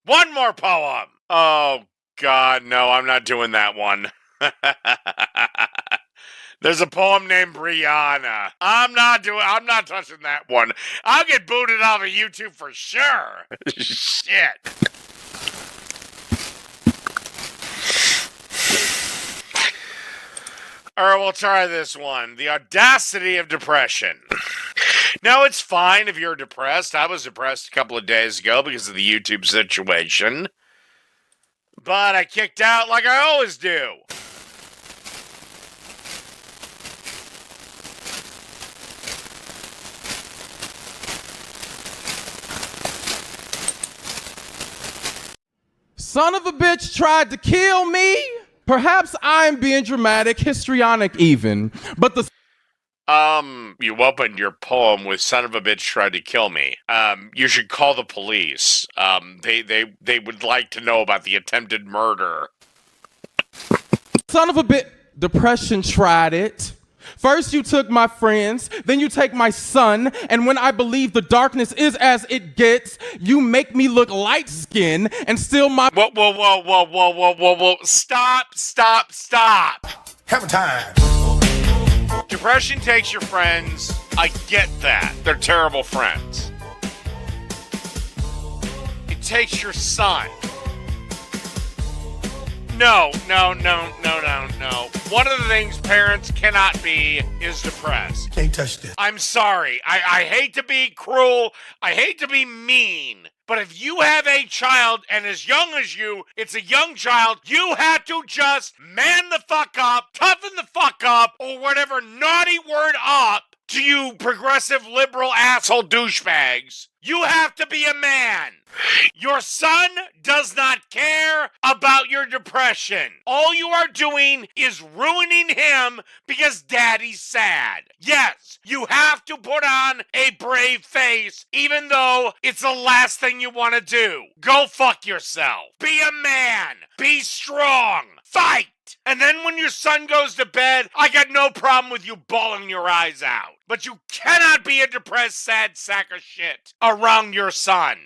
One more poem. Oh, God, no, I'm not doing that one. There's a poem named Brianna. I'm not touching that one. I'll get booted off of YouTube for sure. Shit. Alright, we'll try this one. The audacity of depression. Now, it's fine if you're depressed. I was depressed a couple of days ago because of the YouTube situation. But I kicked out like I always do. Son of a bitch tried to kill me. Perhaps I'm being dramatic, histrionic even, but the... You opened your poem with "son of a bitch tried to kill me." You should call the police. They would like to know about the attempted murder. Son of a bitch, depression tried it. First you took my friends, then you take my son, and when I believe the darkness is as it gets, you make me look light-skinned and steal my... Whoa. Stop. Have a time. Depression takes your friends. I get that. They're terrible friends. It takes your son. No. One of the things parents cannot be is depressed. Can't touch this. I'm sorry. I hate to be cruel. I hate to be mean. But if you have a child and as young as you, it's a young child, you have to just man the fuck up, toughen the fuck up, or whatever naughty word up to you progressive liberal asshole douchebags. You have to be a man. Your son does not care about your depression. All you are doing is ruining him because daddy's sad. Yes, you have to put on a brave face even though it's the last thing you want to do. Go fuck yourself. Be a man. Be strong. Fight. And then when your son goes to bed, I got no problem with you bawling your eyes out. But you cannot be a depressed, sad sack of shit around your son.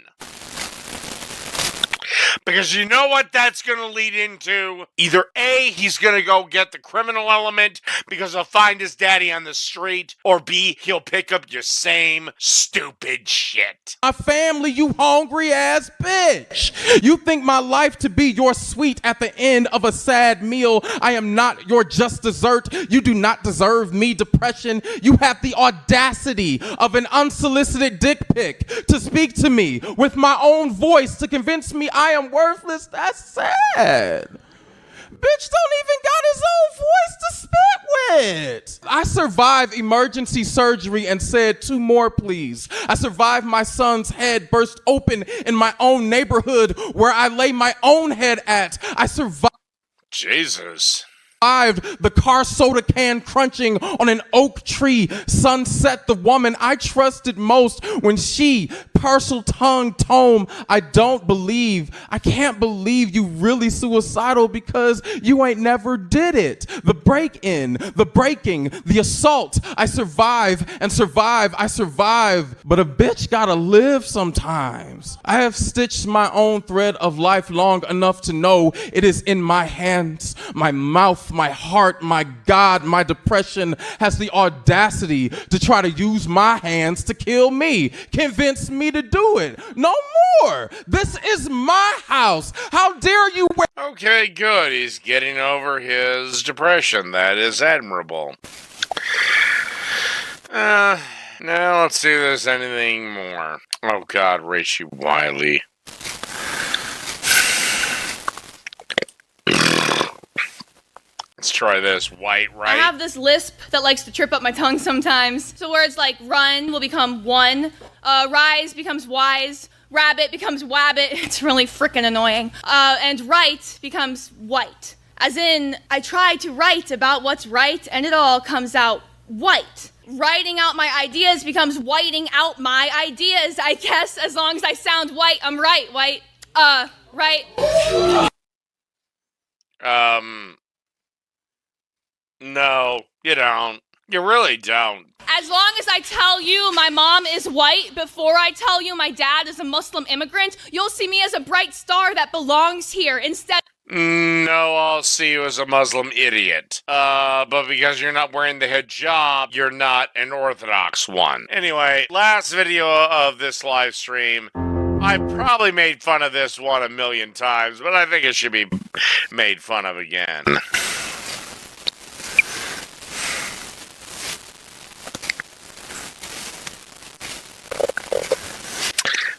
Because you know what that's going to lead into? Either A, he's going to go get the criminal element because he'll find his daddy on the street, or B, he'll pick up your same stupid shit. My family, you hungry ass bitch. You think my life to be your sweet at the end of a sad meal. I am not your just dessert. You do not deserve me, depression. You have the audacity of an unsolicited dick pic to speak to me with my own voice to convince me I am worthless. That's sad. Bitch don't even got his own voice to spit with. I survived emergency surgery and said 2 more please. I survived my son's head burst open in my own neighborhood where I lay my own head at. I survived. Jesus. The car soda can crunching on an oak tree. Sunset the woman I trusted most when she parcel tongue tome. I can't believe you really suicidal because you ain't never did it. The break-in, the breaking, the assault. I survive. But a bitch gotta live sometimes. I have stitched my own thread of life long enough to know it is in my hands, my mouth, my heart, my God. My depression has the audacity to try to use my hands to kill me, convince me to do it. No more. This is my house. How dare you? Okay, good. He's getting over his depression. That is admirable. Now let's see if there's anything more. Oh God, Rachel Wiley. Let's try this. White, right? I have this lisp that likes to trip up my tongue sometimes. So words like run will become one, rise becomes wise, rabbit becomes wabbit. It's really freaking annoying. And right becomes white. As in, I try to write about what's right and it all comes out white. Writing out my ideas becomes whiting out my ideas, I guess. As long as I sound white, I'm right, white. Right. No, you don't. You really don't. As long as I tell you my mom is white before I tell you my dad is a Muslim immigrant, you'll see me as a bright star that belongs here instead. No, I'll see you as a Muslim idiot. But because you're not wearing the hijab, you're not an Orthodox one. Anyway, last video of this live stream. I probably made fun of this one 1,000,000 times, but I think it should be made fun of again.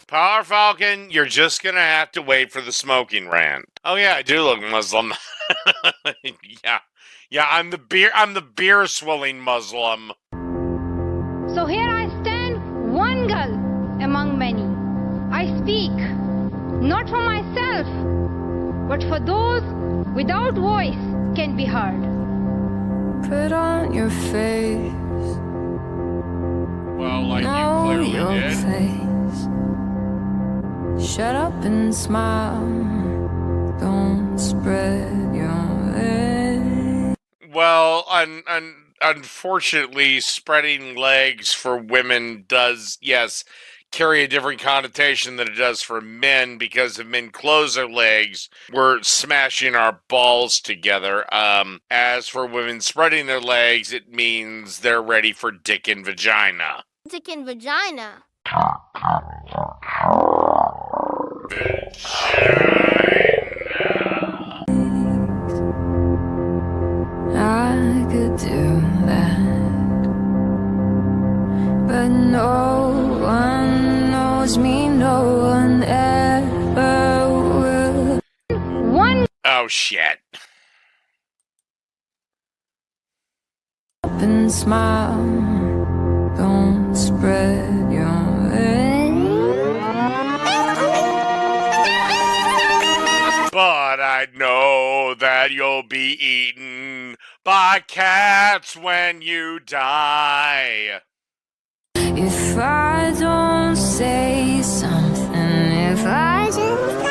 Power Falcon, you're just gonna have to wait for the smoking rant. Oh yeah, I do look Muslim. Yeah, I'm the beer swilling Muslim. So here I stand, one girl among many. I speak, not for myself, but for those without voice can be heard. Put on your face. Well, like you clearly did. Face. Shut up and smile. Don't spread your legs. Well, unfortunately, spreading legs for women does, yes, carry a different connotation than it does for men, because if men close their legs, we're smashing our balls together. As for women spreading their legs, it means they're ready for dick and vagina. Dick and vagina. I could do that, but no one knows me, no one ever will. One Oh, shit. Up and smile, don't spread your legs. But I know that you'll be eaten by cats when you die. If I don't say something, if I just...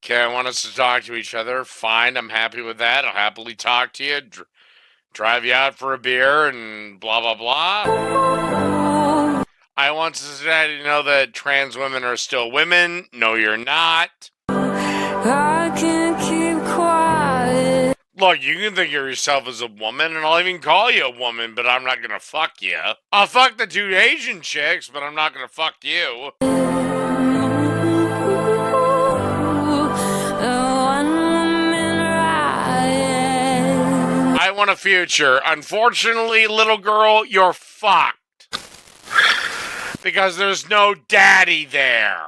Okay, I want us to talk to each other. Fine, I'm happy with that. I'll happily talk to you, drive you out for a beer, and blah, blah, blah. I want society to know that trans women are still women. No, you're not. I can't keep quiet. Look, you can think of yourself as a woman, and I'll even call you a woman, but I'm not gonna fuck you. I'll fuck the 2 Asian chicks, but I'm not gonna fuck you. I want a future. Unfortunately, little girl, you're fucked. Because there's no daddy there.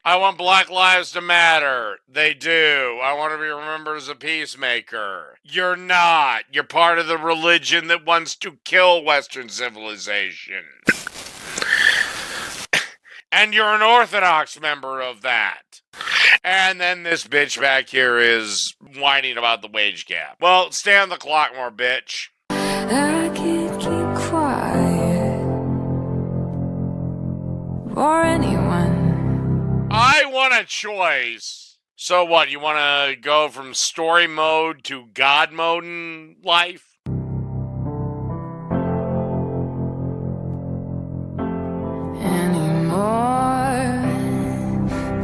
I want Black Lives to matter. They do. I want to be remembered as a peacemaker. You're not. You're part of the religion that wants to kill Western civilization. And you're an Orthodox member of that. And then this bitch back here is whining about the wage gap. Well, stay on the clock more, bitch. I can't keep quiet for anyone. I want a choice. So what, you want to go from story mode to God mode in life? Anymore,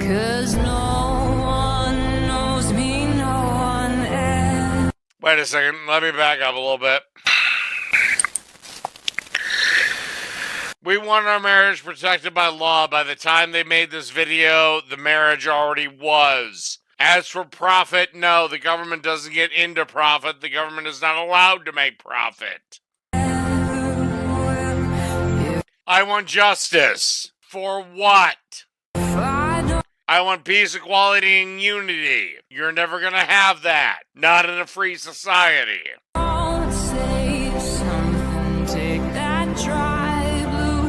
'cause no one knows me, no one else. Wait a second, let me back up a little bit. We want our marriage protected by law. By the time they made this video, the marriage already was. As for profit, no, the government doesn't get into profit. The government is not allowed to make profit. I want justice. For what? I want peace, equality, and unity. You're never gonna have that. Not in a free society. Don't say something, take that dry blue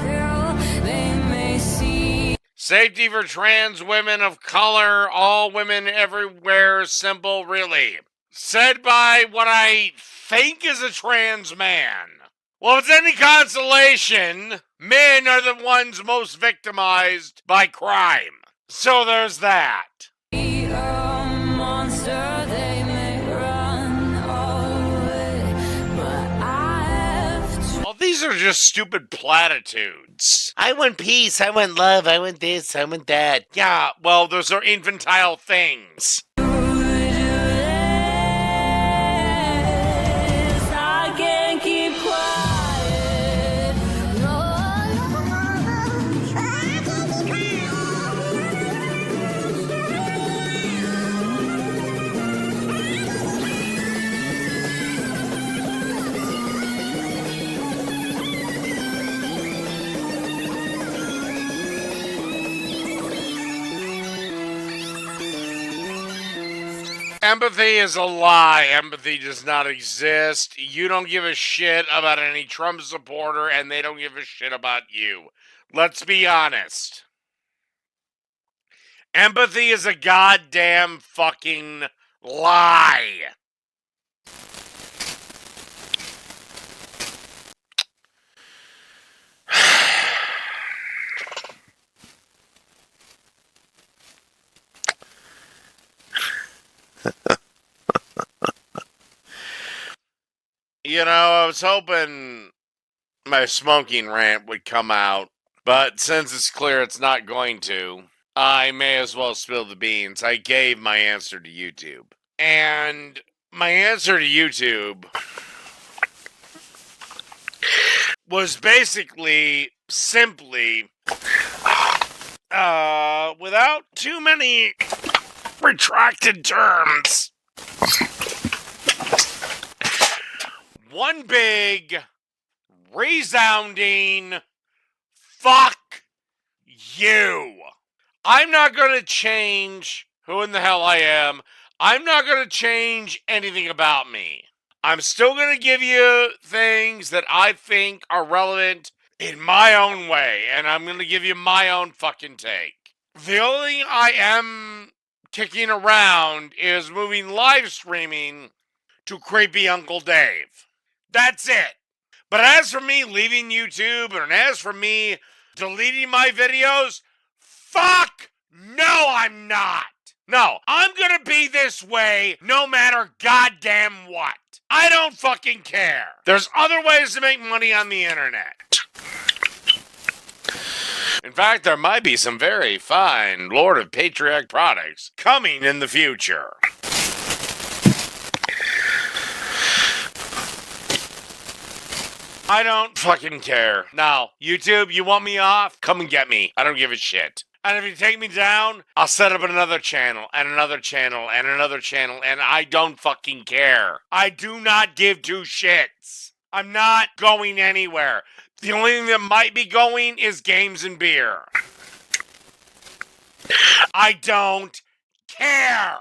pill, they may see. Safety for trans women of color, all women everywhere, simple, really. Said by what I think is a trans man. Well, if it's any consolation, men are the ones most victimized by crime. So there's that. A monster, they may run away, but I have to. Well, these are just stupid platitudes. I want peace, I want love, I want this, I want that. Yeah, well, those are infantile things. I can't keep quiet. Empathy is a lie. Empathy does not exist. You don't give a shit about any Trump supporter, and they don't give a shit about you. Let's be honest. Empathy is a goddamn fucking lie. You know, I was hoping my smoking rant would come out, but since it's clear it's not going to, I may as well spill the beans. I gave my answer to YouTube. And my answer to YouTube was basically simply, without too many retracted terms, one big, resounding fuck you. I'm not going to change who in the hell I am. I'm not going to change anything about me. I'm still going to give you things that I think are relevant in my own way, and I'm going to give you my own fucking take. The only thing I am kicking around is moving live streaming to Creepy Uncle Dave. That's it. But as for me leaving YouTube, and as for me deleting my videos, fuck no, I'm not. No, I'm gonna be this way no matter goddamn what. I don't fucking care. There's other ways to make money on the internet. In fact, there might be some very fine Lord of Patriarch products coming in the future. I don't fucking care. Now, YouTube, you want me off? Come and get me. I don't give a shit. And if you take me down, I'll set up another channel, and another channel, and another channel, and I don't fucking care. I do not give two shits. I'm not going anywhere. The only thing that might be going is games and beer. I don't care.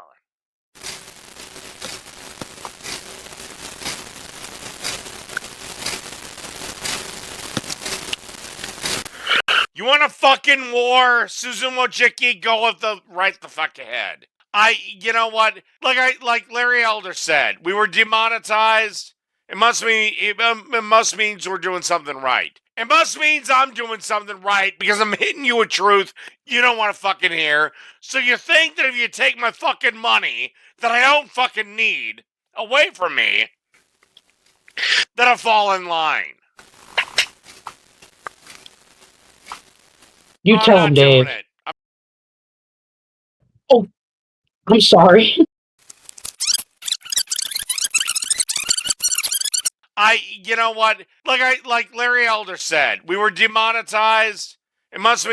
You want a fucking war? Susan Wojcicki, go right the fuck ahead. You know what? Like Larry Elder said, we were demonetized. It must mean we're doing something right. It must means I'm doing something right because I'm hitting you with truth you don't want to fucking hear. So you think that if you take my fucking money that I don't fucking need away from me, that I'll fall in line. You tell him, Dave. Oh, I'm sorry. You know what? Like Larry Elder said, we were demonetized. It must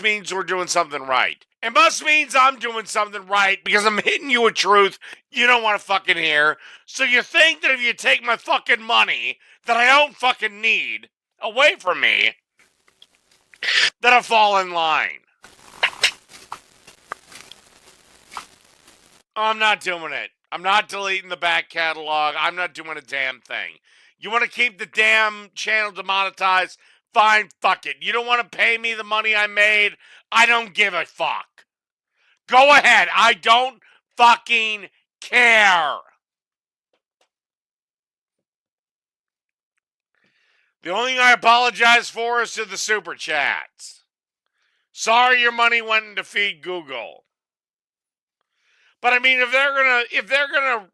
means we're doing something right. It must means I'm doing something right because I'm hitting you with truth you don't want to fucking hear. So you think that if you take my fucking money that I don't fucking need away from me, that I'll fall in line. I'm not doing it. I'm not deleting the back catalog. I'm not doing a damn thing. You want to keep the damn channel demonetized? Fine, fuck it. You don't want to pay me the money I made? I don't give a fuck. Go ahead. I don't fucking care. The only thing I apologize for is to the super chats. Sorry your money went to feed Google. But I mean, if they're gonna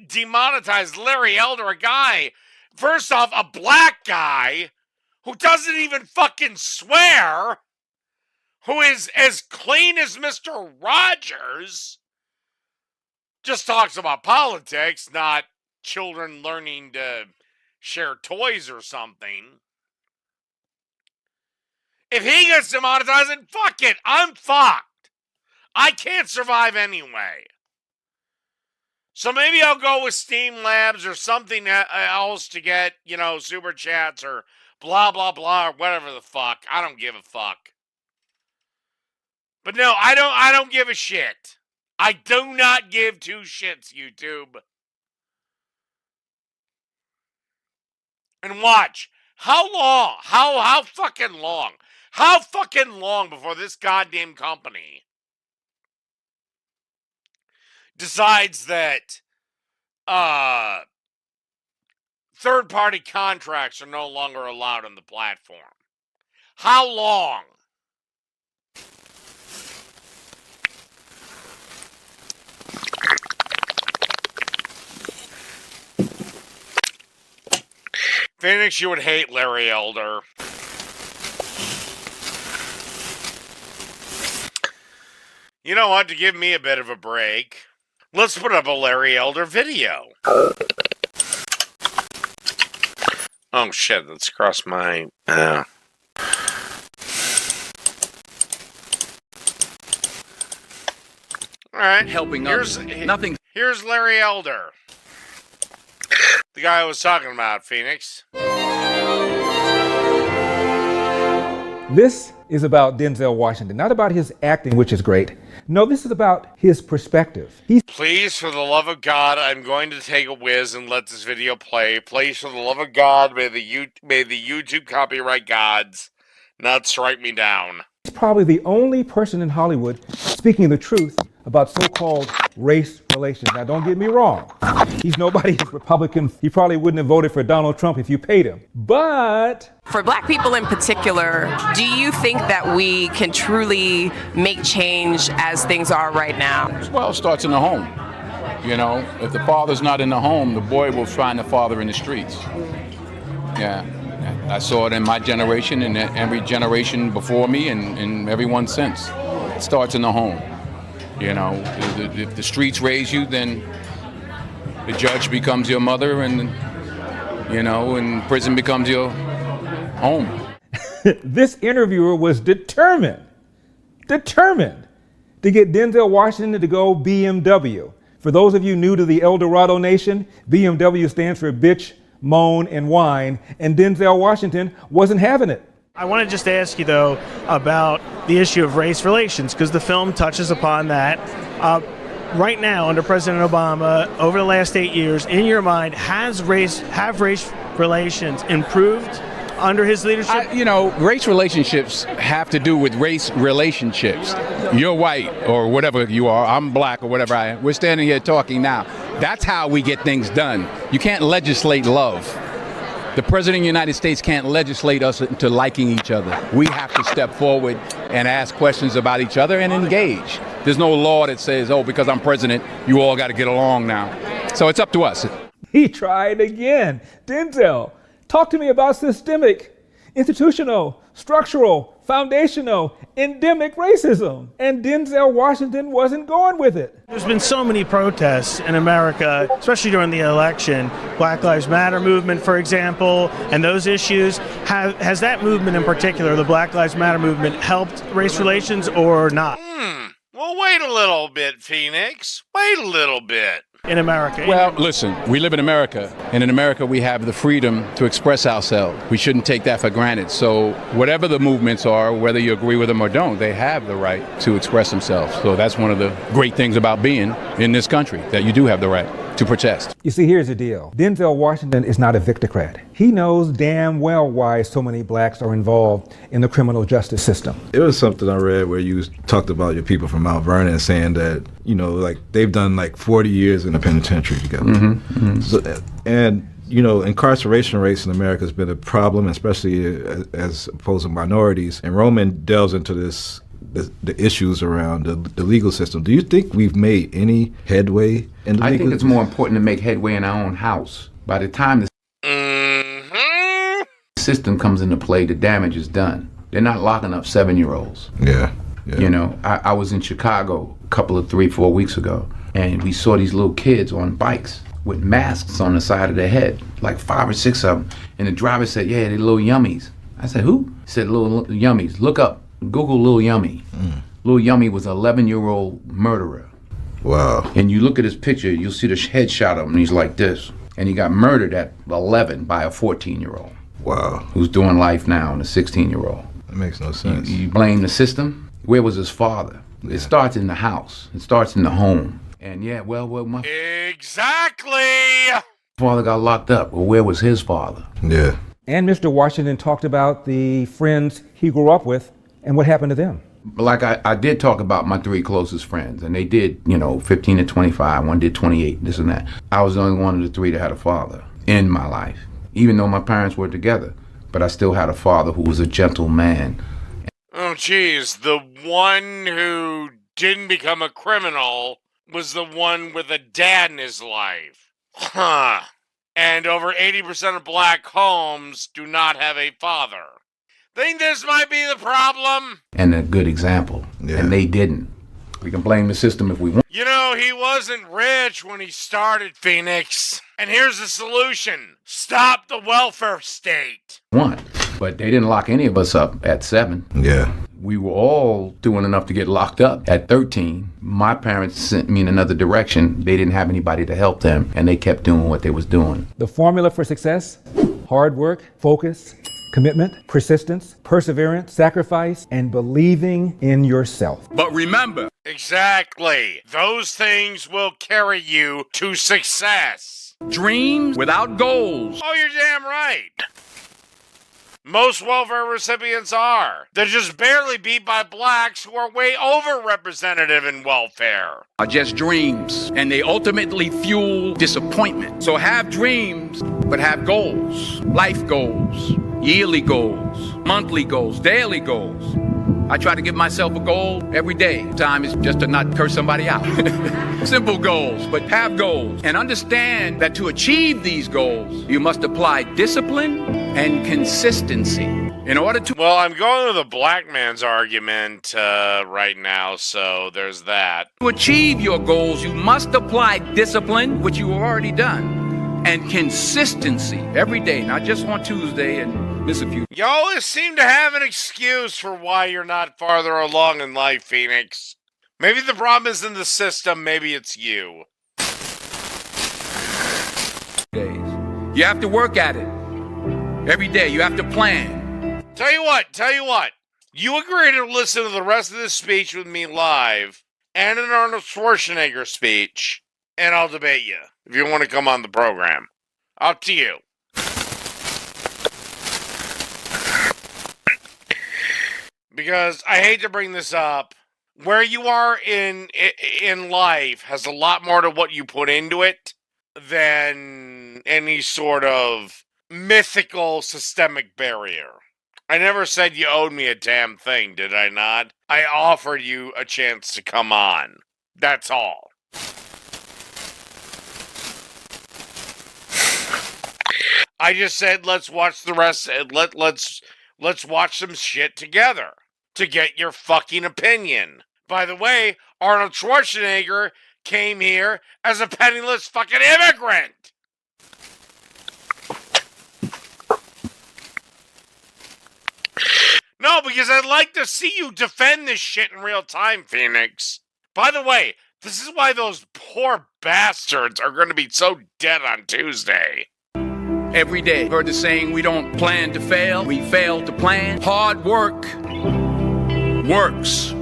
demonetize Larry Elder, a guy, first off, a black guy who doesn't even fucking swear, who is as clean as Mr. Rogers, just talks about politics, not children learning to share toys or something. If he gets demonetized, then fuck it, I'm fucked. I can't survive anyway. So maybe I'll go with Steam Labs or something else to get, super chats or blah, blah, blah, or whatever the fuck. I don't give a fuck. But no, I don't give a shit. I do not give two shits, YouTube. And watch. How long? How fucking long? How fucking long before this goddamn company decides that third-party contracts are no longer allowed on the platform? How long? Phoenix, you would hate Larry Elder. You know what? To give me a bit of a break, let's put up a Larry Elder video. Oh shit, that's across my... Alright, helping others. Nothing. Here's Larry Elder. The guy I was talking about, Phoenix. This is about Denzel Washington, not about his acting, which is great. No, this is about his perspective. Please, for the love of God, I'm going to take a whiz and let this video play. Please, for the love of God, may the YouTube copyright gods not strike me down. He's probably the only person in Hollywood speaking the truth about so-called race relations. Now, don't get me wrong. He's nobody's Republican. He probably wouldn't have voted for Donald Trump if you paid him. But for Black people in particular, do you think that we can truly make change as things are right now? Well, it starts in the home. If the father's not in the home, the boy will find the father in the streets. Yeah. I saw it in my generation and every generation before me and everyone since. It starts in the home. If the streets raise you, then the judge becomes your mother and prison becomes your home. This interviewer was determined to get Denzel Washington to go BMW. For those of you new to the El Dorado Nation, BMW stands for bitch, moan, and whine, and Denzel Washington wasn't having it. I want to just ask you, though, about the issue of race relations, because the film touches upon that. Right now, under President Obama, over the last 8 years, in your mind, have race relations improved under his leadership? Race relationships have to do with race relationships. You're white or whatever you are, I'm black or whatever I am. We're standing here talking now. That's how we get things done. You can't legislate love. The President of the United States can't legislate us into liking each other. We have to step forward and ask questions about each other and engage. There's no law that says, because I'm president, you all got to get along now. So it's up to us. He tried again. Denzel, talk to me about systemic, institutional, structural, foundational, endemic racism. And Denzel Washington wasn't going with it. There's been so many protests in America, especially during the election. Black Lives Matter movement, for example, and those issues. Has that movement in particular, the Black Lives Matter movement, helped race relations or not? Well, wait a little bit, Phoenix. Wait a little bit. In America. Well, listen, we live in America, and in America we have the freedom to express ourselves. We shouldn't take that for granted. So whatever the movements are, whether you agree with them or don't, they have the right to express themselves. So that's one of the great things about being in this country, that you do have the right to protest. You see, here's the deal. Denzel Washington is not a victocrat. He knows damn well why so many blacks are involved in the criminal justice system. It was something I read where you talked about your people from Mount Vernon saying that, they've done 40 years in the penitentiary together. So, and, you know, incarceration rates in America has been a problem, especially as opposed to minorities. And Roman delves into this, the issues around the legal system. Do you think we've made any headway in the I legal think it's more important to make headway in our own house. By the time the system comes into play, the damage is done. They're not locking up 7-year-olds. Yeah. You know, I was in Chicago a couple of 3-4 weeks ago, and we saw these little kids on bikes with masks on the side of their head, like 5 or 6 of them. And the driver said, yeah, they're little yummies. I said, who? He said, little yummies. Look up, Google Lil Yummy. Lil Yummy was an 11-year-old murderer. Wow. And you look at his picture, you'll see the headshot of him, and he's like this. And he got murdered at 11 by a 14-year-old. Wow. Who's doing life now, and a 16-year-old. That makes no sense. You blame the system? Where was his father? It starts in the house. It starts in the home. And yeah, well, my Exactly. father got locked up. Well, where was his father? Yeah. And Mr. Washington talked about the friends he grew up with and what happened to them. Like I did talk about my 3 closest friends, and they did, 15 to 25, one did 28, this and that. I was the only one of the 3 that had a father in my life, even though my parents were together. But I still had a father who was a gentle man. Oh, geez. The one who didn't become a criminal was the one with a dad in his life. Huh. And over 80% of black homes do not have a father. Think this might be the problem? And a good example. Yeah. And they didn't. We can blame the system if we want. You know, he wasn't rich when he started, Phoenix. And here's the solution. Stop the welfare state. But they didn't lock any of us up at 7. Yeah. We were all doing enough to get locked up at 13. My parents sent me in another direction. They didn't have anybody to help them, and they kept doing what they was doing. The formula for success: hard work, focus, commitment, persistence, perseverance, sacrifice, and believing in yourself. But remember. Exactly. Those things will carry you to success. Dreams without goals. Oh, you're damn right. Most welfare recipients are. They're just barely beat by blacks who are way overrepresented in welfare. Are just dreams, and they ultimately fuel disappointment. So have dreams, but have goals. Life goals, yearly goals, monthly goals, daily goals. I try to give myself a goal every day. Time is just to not curse somebody out. Simple goals, but have goals. And understand that to achieve these goals, you must apply discipline and consistency. In order to... Well, I'm going with the black man's argument right now, so there's that. To achieve your goals, you must apply discipline, which you have already done, and consistency every day, not just on Tuesday and miss a few. You always seem to have an excuse for why you're not farther along in life, Phoenix. Maybe the problem isn't the system, maybe it's you. Days. You have to work at it. Every day, you have to plan. Tell you what. You agree to listen to the rest of this speech with me live, and an Arnold Schwarzenegger speech, and I'll debate you if you want to come on the program. Up to you. Because I hate to bring this up, where you are in life has a lot more to what you put into it than any sort of mythical systemic barrier. I never said you owed me a damn thing, did I not? I offered you a chance to come on. That's all. I just said let's watch the rest. Let's watch some shit together to get your fucking opinion. By the way, Arnold Schwarzenegger came here as a penniless fucking immigrant. No, because I'd like to see you defend this shit in real time, Phoenix. By the way, this is why those poor bastards are going to be so dead on Tuesday. Every day. Heard the saying, we don't plan to fail, we fail to plan. Hard work works.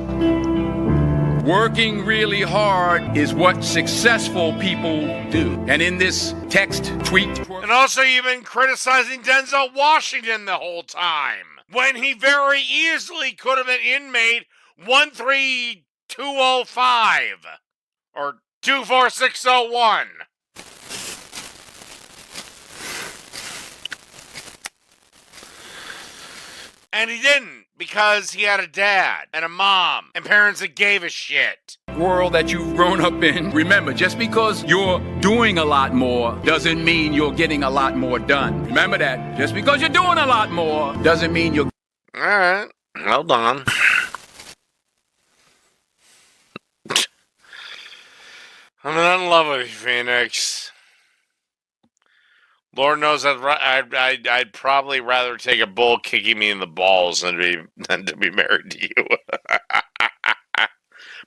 Working really hard is what successful people do. And in this text, tweet... And also you've been criticizing Denzel Washington the whole time, when he very easily could have been inmate 13205 or 24601. And he didn't, because he had a dad and a mom and parents that gave a shit. World that you've grown up in. Remember, just because you're doing a lot more doesn't mean you're getting a lot more done. Remember that. Just because you're doing a lot more doesn't mean you're... All right. Hold on. I'm in love with you, Phoenix. Lord knows I'd probably rather take a bull kicking me in the balls than to be married to you.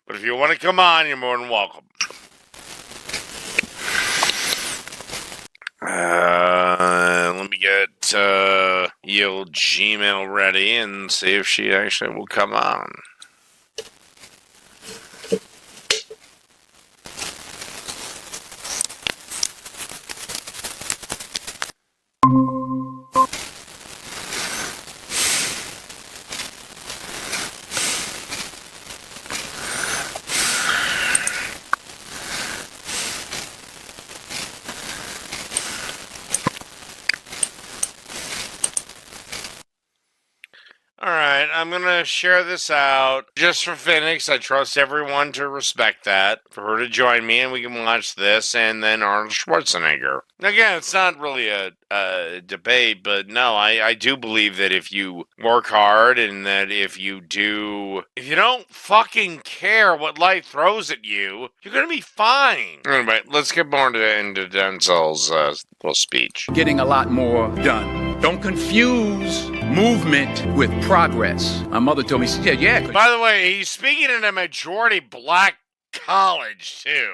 But if you want to come on, you're more than welcome. Let me get your Gmail ready and see if she actually will come on. Alright, I'm gonna share this out just for Phoenix. I trust everyone to respect that. For her to join me and we can watch this and then Arnold Schwarzenegger. Again, it's not really a debate, but no, I do believe that if you work hard and that if you don't fucking care what life throws at you, you're gonna be fine. Anyway, let's get more into Denzel's little speech. Getting a lot more done. Don't confuse movement with progress. My mother told me, she said, yeah. By the way, he's speaking in a majority black college, too.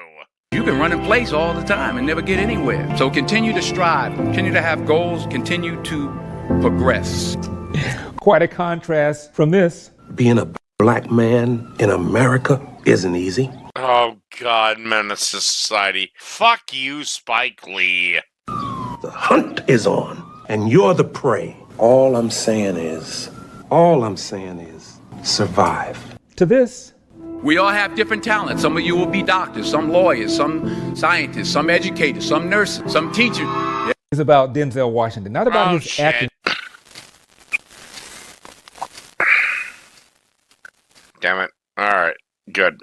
You can run in place all the time and never get anywhere. So continue to strive, continue to have goals, continue to progress. Quite a contrast from this. Being a black man in America isn't easy. Oh, God, menace to society. Fuck you, Spike Lee. The hunt is on, and you're the prey. All I'm saying is survive. To this. We all have different talents. Some of you will be doctors, some lawyers, some scientists, some educators, some nurses, some teachers. Yeah. It's about Denzel Washington, not about his acting. Damn it. All right. Good.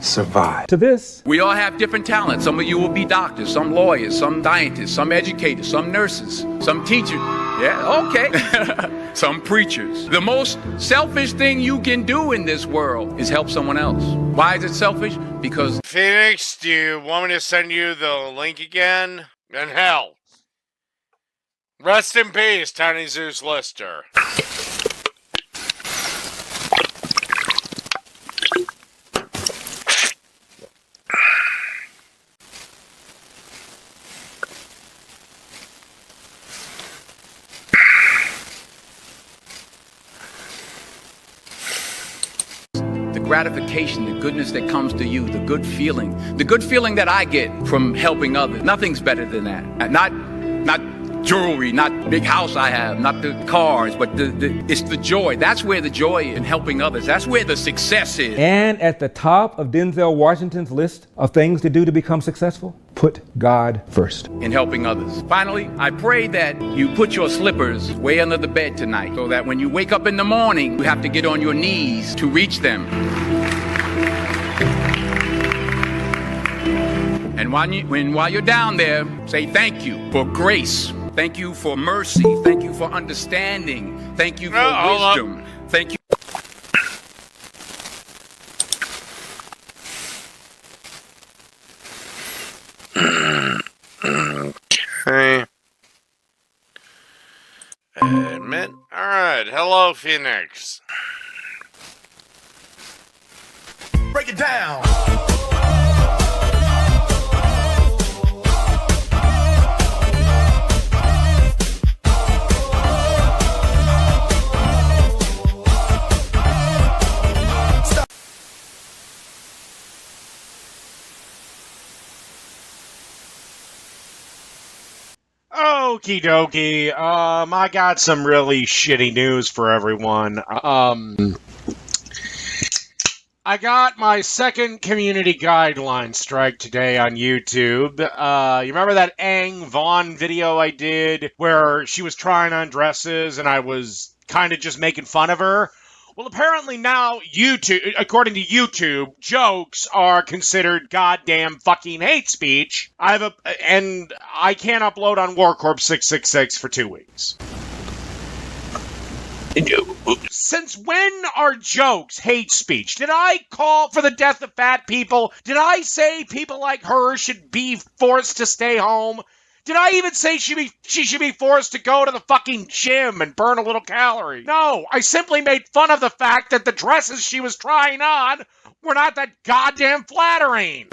Survive. To this. We all have different talents. Some of you will be doctors, some lawyers, some scientists, some educators, some nurses, some teachers. Yeah, okay. Some preachers. The most selfish thing you can do in this world is help someone else. Why is it selfish? Because... Phoenix, do you want me to send you the link again? And hell. Rest in peace, Tiny Zeus Lister. Gratification, the goodness that comes to you, the good feeling that I get from helping others. Nothing's better than that. Not jewelry, not big house I have, not the cars, but it's the joy. That's where the joy is in helping others. That's where the success is. And at the top of Denzel Washington's list of things to do to become successful, put God first. In helping others. Finally, I pray that you put your slippers way under the bed tonight so that when you wake up in the morning, you have to get on your knees to reach them. And while you're down there, say thank you for grace. Thank you for mercy. Thank you for understanding. Thank you for wisdom. Thank you. Okay. Admit. All right. Hello, Phoenix. Break it down. Okie dokie. I got some really shitty news for everyone. I got my second community guideline strike today on YouTube. You remember that Aang Vaughn video I did where she was trying on dresses and I was kind of just making fun of her? Well, apparently now YouTube, according to YouTube, jokes are considered goddamn fucking hate speech. And I can't upload on Warcorp 666 for 2 weeks. Since when are jokes hate speech? Did I call for the death of fat people? Did I say people like her should be forced to stay home? Did I even say she should be forced to go to the fucking gym and burn a little calorie? No, I simply made fun of the fact that the dresses she was trying on were not that goddamn flattering.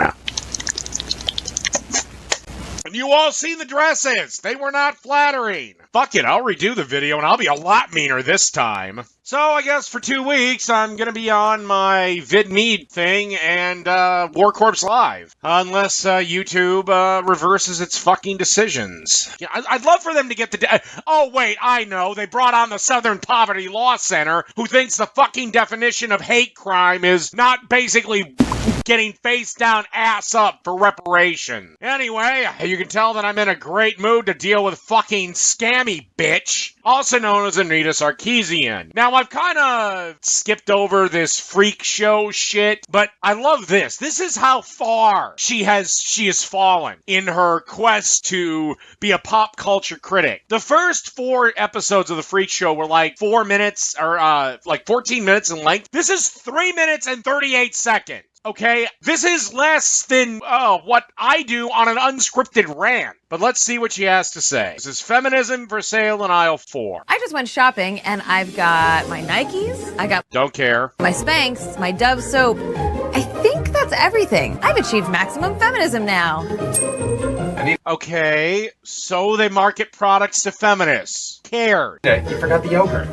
And you all seen the dresses. They were not flattering. Fuck it, I'll redo the video and I'll be a lot meaner this time. So I guess for 2 weeks, I'm going to be on my VidMe thing and War Corps Live. Unless YouTube reverses its fucking decisions. Yeah, I'd love for them to get the... Oh, wait, I know. They brought on the Southern Poverty Law Center, who thinks the fucking definition of hate crime is not basically getting face down, ass up for reparation. Anyway, you can tell that I'm in a great mood to deal with fucking scammy bitch, also known as Anita Sarkeesian. Now, I've kind of skipped over this freak show shit, but I love this. This is how far she has fallen in her quest to be a pop culture critic. The first 4 episodes of the freak show were like 4 minutes, or like 14 minutes in length. This is 3 minutes and 38 seconds. Okay, this is less than what I do on an unscripted rant. But let's see what she has to say. This is feminism for sale in aisle 4. I just went shopping and I've got my Nikes, I got Don't care. my Spanx, my Dove soap. I think that's everything. I've achieved maximum feminism now. Okay, so they market products to feminists. Cared. You forgot the yogurt.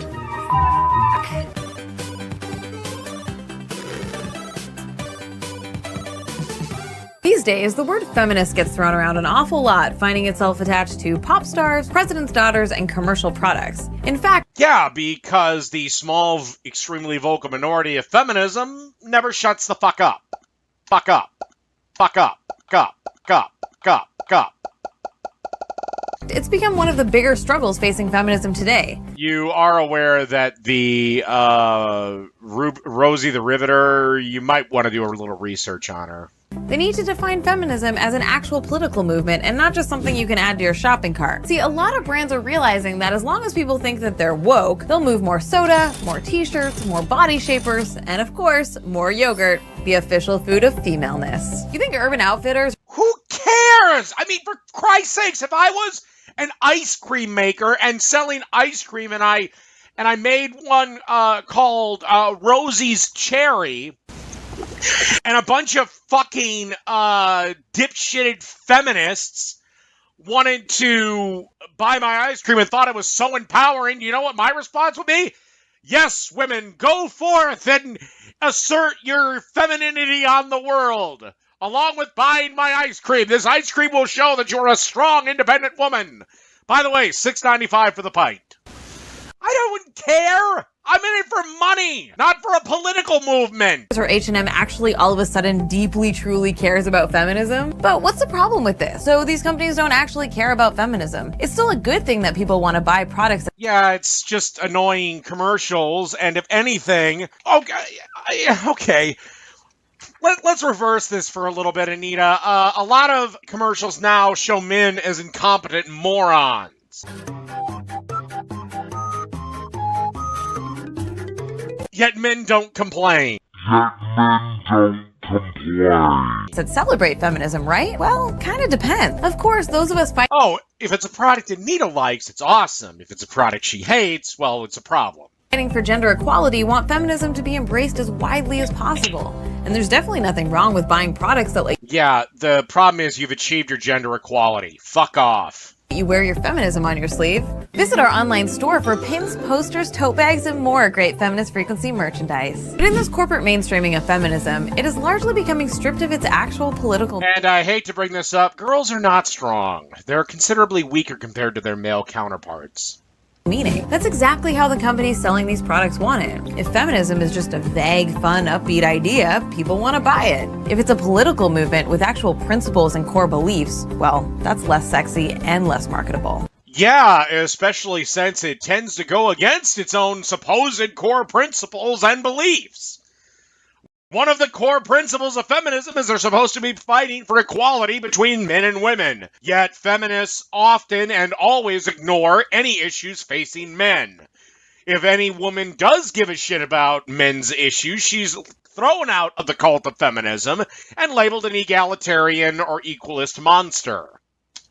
These days, the word feminist gets thrown around an awful lot, finding itself attached to pop stars, presidents' daughters, and commercial products. In fact, yeah, because the small, extremely vocal minority of feminism never shuts the fuck up. Fuck up. Fuck up. Up. Up. Up. Up. it's become one of the bigger struggles facing feminism today. You are aware that the Rosie the Riveter, you might want to do a little research on her. They need to define feminism as an actual political movement and not just something you can add to your shopping cart. See, a lot of brands are realizing that as long as people think that they're woke, they'll move more soda, more t-shirts, more body shapers, and of course, more yogurt, the official food of femaleness. You think Urban Outfitters... Who cares? I mean, for Christ's sakes, if I was an ice cream maker and selling ice cream and I made one called Rosie's Cherry, and a bunch of fucking dipshitted feminists wanted to buy my ice cream and thought it was so empowering, you know what my response would be? Yes, women, go forth and assert your femininity on the world. Along with buying my ice cream. This ice cream will show that you're a strong, independent woman. By the way, $6.95 for the pint. I don't care. I'm in it for money, not for a political movement. Or H&M actually all of a sudden deeply, truly cares about feminism? But what's the problem with this? So these companies don't actually care about feminism. It's still a good thing that people want to buy products. Yeah, it's just annoying commercials, and if anything, okay. Let's reverse this for a little bit, Anita. A lot of commercials now show men as incompetent morons. Yet men don't complain. That celebrate feminism, right? Well, kind of depends. Of course, those of us fight. Oh, if it's a product Anita likes, it's awesome. If it's a product she hates, well, it's a problem. Fighting for gender equality want feminism to be embraced as widely as possible. And there's definitely nothing wrong with buying products that Yeah, the problem is you've achieved your gender equality. Fuck off. You wear your feminism on your sleeve. Visit our online store for pins, posters, tote bags, and more great feminist frequency merchandise. But in this corporate mainstreaming of feminism, it is largely becoming stripped of its actual political... And I hate to bring this up, girls are not strong. They're considerably weaker compared to their male counterparts. meaning. That's exactly how the companies selling these products want it. If feminism is just a vague, fun, upbeat idea, people want to buy it. If it's a political movement with actual principles and core beliefs, well, that's less sexy and less marketable. Yeah, especially since it tends to go against its own supposed core principles and beliefs. One of the core principles of feminism is they're supposed to be fighting for equality between men and women. Yet feminists often and always ignore any issues facing men. If any woman does give a shit about men's issues, she's thrown out of the cult of feminism and labeled an egalitarian or equalist monster.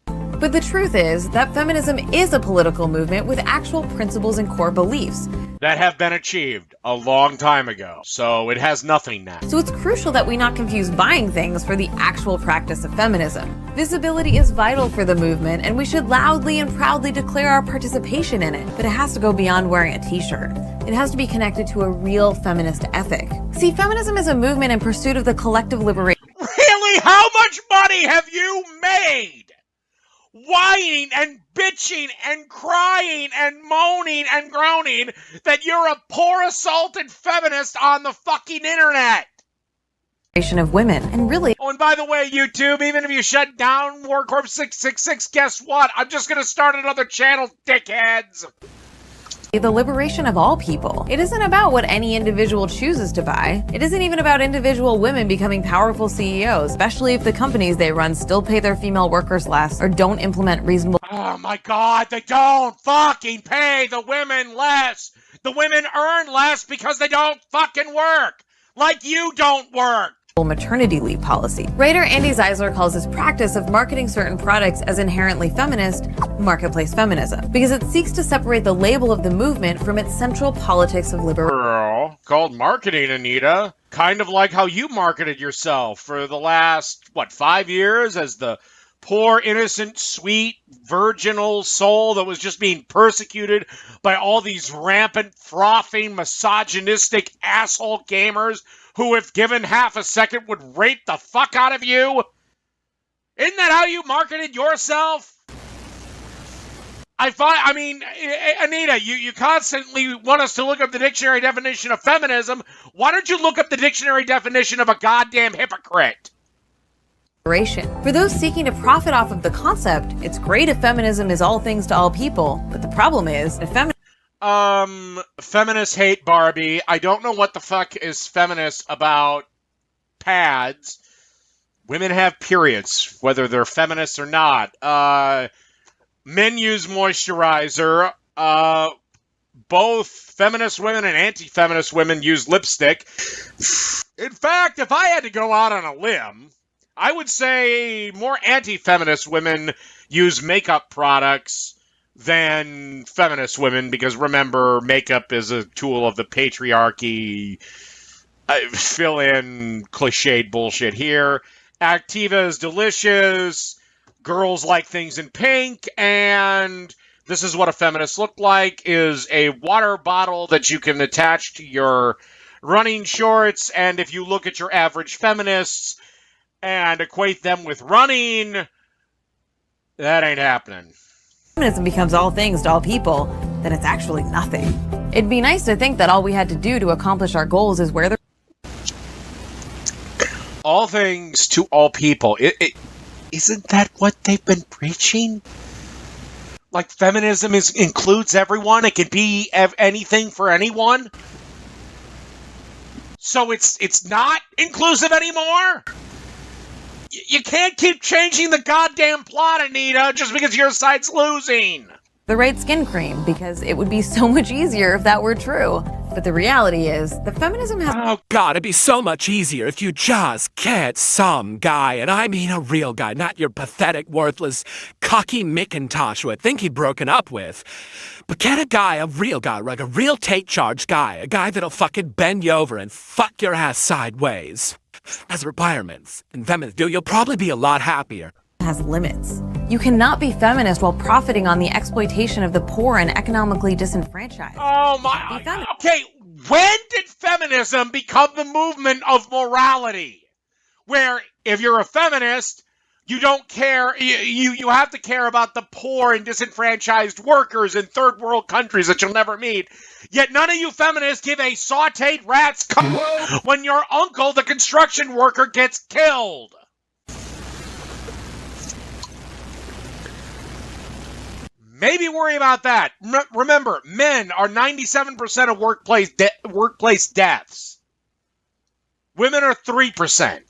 But the truth is that feminism is a political movement with actual principles and core beliefs that have been achieved a long time ago, so it has nothing now. So it's crucial that we not confuse buying things for the actual practice of feminism. Visibility is vital for the movement, and we should loudly and proudly declare our participation in it. But it has to go beyond wearing a t-shirt. It has to be connected to a real feminist ethic. See, feminism is a movement in pursuit of the collective liberation. Really? How much money have you made? Whining and bitching and crying and moaning and groaning that you're a poor assaulted feminist on the fucking internet. Of women, and really. Oh, and by the way, YouTube, even if you shut down WarCorp 666, guess what? I'm just gonna start another channel, dickheads. The liberation of all people. It isn't about what any individual chooses to buy. It isn't even about individual women becoming powerful CEOs, especially if the companies they run still pay their female workers less or don't implement reasonable. Oh my God, they don't fucking pay the women less. The women earn less because they don't fucking work. Like you don't work. Maternity leave policy. Writer Andy Zeisler calls this practice of marketing certain products as inherently feminist marketplace feminism because it seeks to separate the label of the movement from its central politics of liberation. Girl, called marketing, Anita. Kind of like how you marketed yourself for the last, 5 years as the poor, innocent, sweet, virginal soul that was just being persecuted by all these rampant, frothing, misogynistic asshole gamers who, if given half a second, would rape the fuck out of you? Isn't that how you marketed yourself? Anita, you constantly want us to look up the dictionary definition of feminism. Why don't you look up the dictionary definition of a goddamn hypocrite? For those seeking to profit off of the concept, it's great if feminism is all things to all people, but the problem is that feminists hate Barbie. I don't know what the fuck is feminist about pads. Women have periods, whether they're feminists or not. Men use moisturizer. Both feminist women and anti-feminist women use lipstick. In fact, if I had to go out on a limb, I would say more anti-feminist women use makeup products than feminist women, because remember, makeup is a tool of the patriarchy. Fill in cliched bullshit here. Activa is delicious. Girls like things in pink. And this is what a feminist look like, is a water bottle that you can attach to your running shorts. And if you look at your average feminists and equate them with running, that ain't happening. Feminism becomes all things to all people, then it's actually nothing. It'd be nice to think that all we had to do to accomplish our goals is wear the all things to all people. Isn't that what they've been preaching? Like feminism includes everyone. It can be anything for anyone. So it's not inclusive anymore? You can't keep changing the goddamn plot, Anita, just because your side's losing. The right skin cream, because it would be so much easier if that were true. But the reality is, the feminism has— Oh God, it'd be so much easier if you just get some guy, and I mean a real guy, not your pathetic, worthless, cocky McIntosh who I think he'd broken up with. But get a guy, a real guy, like a real take-charge guy, a guy that'll fucking bend you over and fuck your ass sideways. As requirements, and feminism, you'll probably be a lot happier. Has limits. You cannot be feminist while profiting on the exploitation of the poor and economically disenfranchised. Oh my... Okay, when did feminism become the movement of morality? Where if you're a feminist, You don't care. You have to care about the poor and disenfranchised workers in third world countries that you'll never meet. Yet none of you feminists give a sauteed rat's when your uncle, the construction worker, gets killed. Maybe worry about that. Remember, men are 97% of workplace deaths. Women are 3%.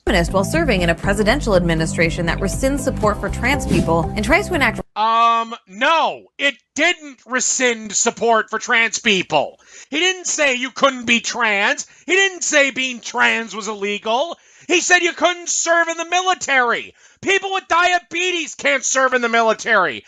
While serving in a presidential administration that rescinds support for trans people and tries to enact. No, it didn't rescind support for trans people. He didn't say you couldn't be trans. He didn't say being trans was illegal. He said you couldn't serve in the military. People with diabetes can't serve in the military.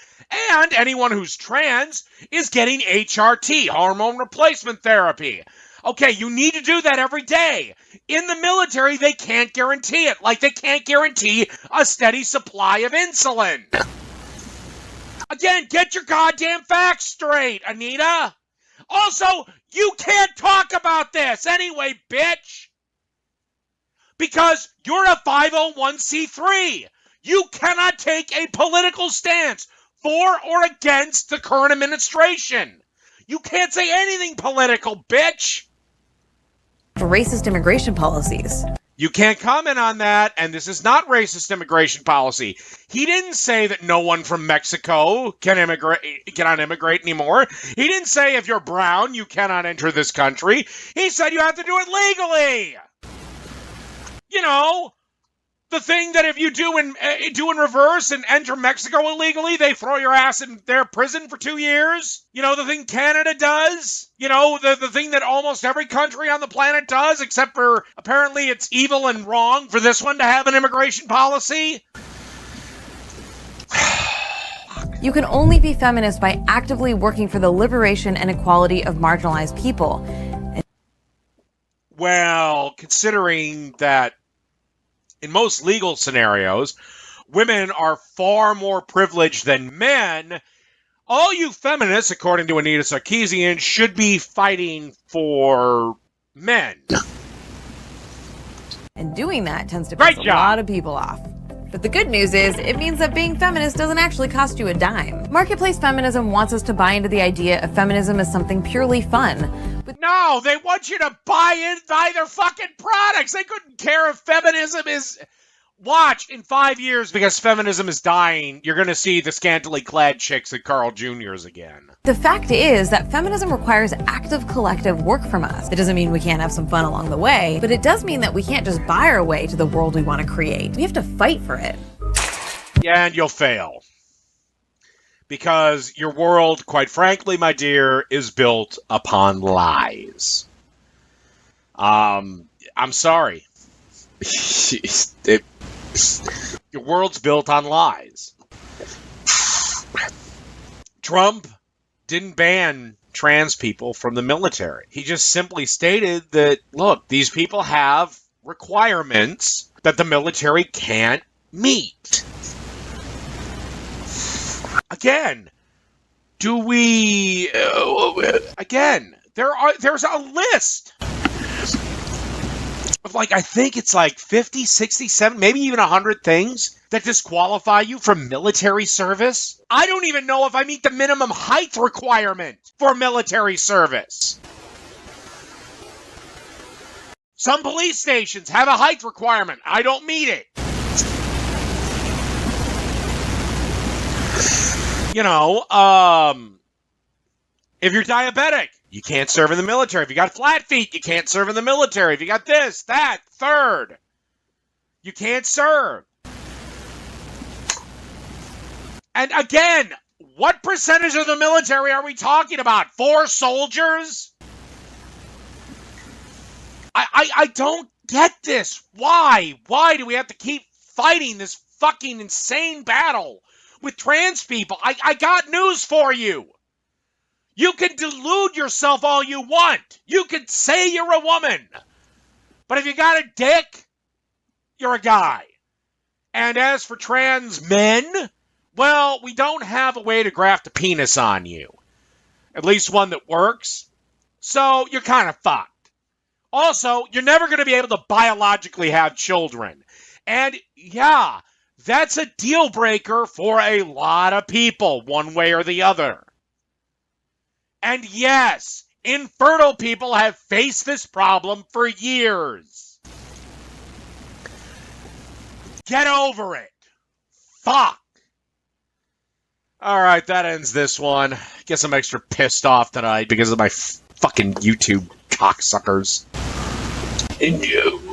And anyone who's trans is getting HRT, hormone replacement therapy. Okay, you need to do that every day. In the military, they can't guarantee it, like they can't guarantee a steady supply of insulin. Again, get your goddamn facts straight, Anita. Also, you can't talk about this anyway, bitch. Because you're a 501c3. You cannot take a political stance for or against the current administration. You can't say anything political, bitch. Racist immigration policies. You can't comment on that, and this is not racist immigration policy. He didn't say that no one from Mexico cannot immigrate anymore. He didn't say if you're brown, you cannot enter this country. He said you have to do it legally. You know, the thing that if you do in reverse and enter Mexico illegally, they throw your ass in their prison for 2 years. You know, the thing Canada does. You know, the thing that almost every country on the planet does, except for apparently it's evil and wrong for this one to have an immigration policy. You can only be feminist by actively working for the liberation and equality of marginalized people. Well, considering that in most legal scenarios, women are far more privileged than men, all you feminists, according to Anita Sarkeesian, should be fighting for men. And doing that tends to piss a lot of people off. But the good news is, it means that being feminist doesn't actually cost you a dime. Marketplace feminism wants us to buy into the idea of feminism as something purely fun. But no, they want you to buy their fucking products. They couldn't care if feminism is... Watch, in 5 years, because feminism is dying, you're going to see the scantily clad chicks at Carl Jr.'s again. The fact is that feminism requires active collective work from us. It doesn't mean we can't have some fun along the way, but it does mean that we can't just buy our way to the world we want to create. We have to fight for it. Yeah, and you'll fail. Because your world, quite frankly, my dear, is built upon lies. I'm sorry. Your world's built on lies. Trump didn't ban trans people from the military. He just simply stated that, look, these people have requirements that the military can't meet. Again, there's a list of I think it's 50, 60, 70, maybe even 100 things that disqualify you from military service. I don't even know if I meet the minimum height requirement for military service. Some police stations have a height requirement. I don't meet it. You know, if you're diabetic, you can't serve in the military. If you got flat feet, you can't serve in the military. If you got this, that, third, you can't serve. And again, what percentage of the military are we talking about? 4 soldiers? I don't get this. Why? Why do we have to keep fighting this fucking insane battle with trans people? I got news for you. You can delude yourself all you want. You can say you're a woman. But if you got a dick, you're a guy. And as for trans men, well, we don't have a way to graft a penis on you. At least one that works. So you're kind of fucked. Also, you're never going to be able to biologically have children. And yeah, That's a deal breaker for a lot of people, one way or the other. And yes, infertile people have faced this problem for years. Get over it. Fuck. All right, that ends this one. Guess I'm extra pissed off tonight because of my fucking YouTube cocksuckers. And you.